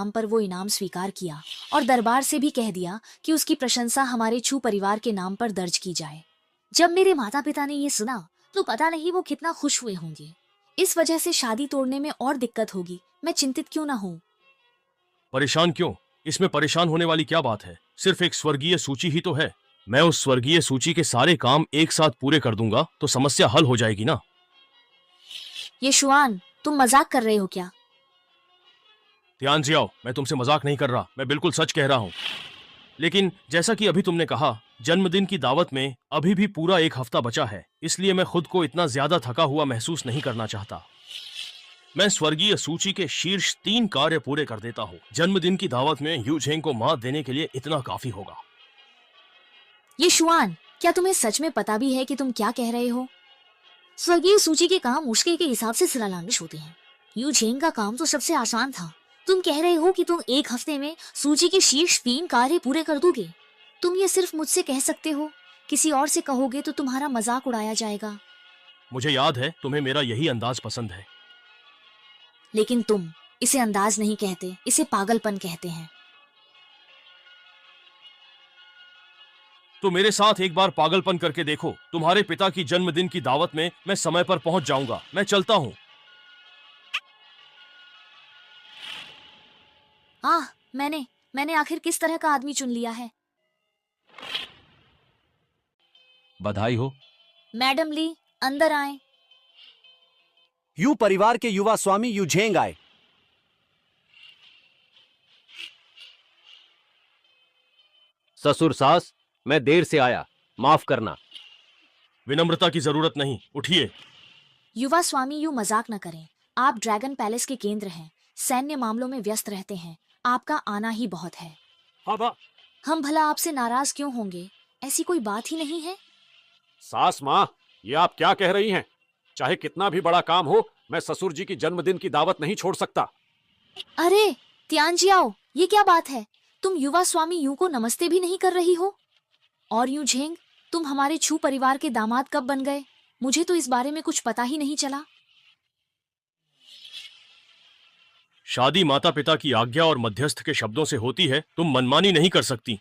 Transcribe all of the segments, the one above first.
नाम पर वो इनाम स्वीकार किया और दरबार से भी कह दिया कि उसकी प्रशंसा हमारे छू परिवार के नाम पर दर्ज की जाए। जब मेरे माता पिता ने ये सुना तो पता नहीं वो कितना खुश हुए होंगे। इस वजह से शादी तोड़ने में और दिक्कत होगी, मैं चिंतित क्यों ना हूँ। परेशान क्यों? इसमें परेशान होने वाली क्या बात है? सिर्फ एक स्वर्गीय सूची ही तो है। मैं उस स्वर्गीय सूची के सारे काम एक साथ पूरे कर दूंगा तो समस्या हल हो जाएगी ना। ये शुआन, तुम मजाक कर रहे हो क्या? ध्यान से आओ, मैं तुमसे मजाक नहीं कर रहा, मैं बिल्कुल सच कह रहा हूँ। लेकिन जैसा कि अभी तुमने कहा, जन्मदिन की दावत में अभी भी पूरा एक हफ्ता बचा है, इसलिए मैं खुद को इतना ज्यादा थका हुआ महसूस नहीं करना चाहता। मैं स्वर्गीय सूची के शीर्ष 3 कार्य पूरे कर देता हूँ। जन्मदिन की दावत में यू झेंग को मात देने के लिए इतना काफी होगा। ये शुआन, क्या तुम्हें सच में पता भी है कि तुम क्या कह रहे हो? स्वर्गीय सूची के काम मुश्किल के हिसाब से सिरालांगिश होते हैं। यू झेंग का काम तो सबसे आसान था। तुम कह रहे हो कि तुम एक हफ्ते में सूची के शीर्ष 3 कार्य पूरे कर दोगे। तुम ये सिर्फ मुझसे कह सकते हो, किसी और से कहोगे तो तुम्हारा मजाक उड़ाया जाएगा। मुझे याद है तुम्हें मेरा यही अंदाज पसंद है। लेकिन तुम इसे अंदाज नहीं कहते, इसे पागलपन कहते हैं। तो मेरे साथ एक बार पागलपन करके देखो। तुम्हारे पिता की जन्मदिन की दावत में मैं समय पर पहुंच जाऊंगा। मैं चलता हूं। आह, मैंने मैंने आखिर किस तरह का आदमी चुन लिया है। बधाई हो। मैडम ली, अंदर आए। यू परिवार के युवा स्वामी यू झेंग आए। ससुर सास, मैं देर से आया, माफ करना। विनम्रता की जरूरत नहीं, उठिए। युवा स्वामी, यूं मजाक न करें। आप ड्रैगन पैलेस के केंद्र हैं, सैन्य मामलों में व्यस्त रहते हैं, आपका आना ही बहुत है। हाँ, हम भला आपसे नाराज क्यों होंगे? ऐसी कोई बात ही नहीं है। सास माँ, ये आप क्या कह रही हैं? चाहे कितना भी बड़ा काम हो, मैं ससुर जी की जन्मदिन की दावत नहीं छोड़ सकता। अरे तियानजियाओ, ये क्या बात है? तुम युवा स्वामी यूं को नमस्ते भी नहीं कर रही हो। और यूं झेंग, तुम हमारे छू परिवार के दामाद कब बन गए? मुझे तो इस बारे में कुछ पता ही नहीं चला। शादी माता पिता की आज्ञा और मध्यस्थ के शब्दों से होती है, तुम मनमानी नहीं कर सकती।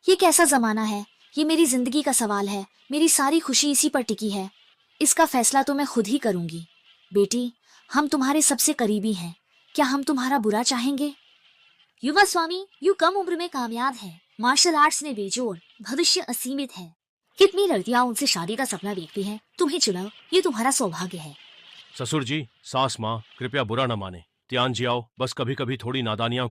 ये कैसा जमाना है? ये मेरी जिंदगी का सवाल है। मेरी सारी खुशी इसी पर टिकी है। इसका फैसला तो मैं खुद ही करूंगी। बेटी, हम तुम्हारे सबसे करीबी हैं। क्या हम तुम्हारा बुरा चाहेंगे? युवा स्वामी, यू कम उम्र में कामयाब है। मार्शल आर्ट्स में बेजोड़, भविष्य असीमित है। कितनी लड़कियां उनसे शादी का सपना देखती हैं। तुम्हें चुनाव, ये तुम्हारा सौभाग्य है। ससुर जी, सास माँ, कृपया बुरा न माने। त्यान जी आओ, बस कभी कभी थोड़ी नादानियां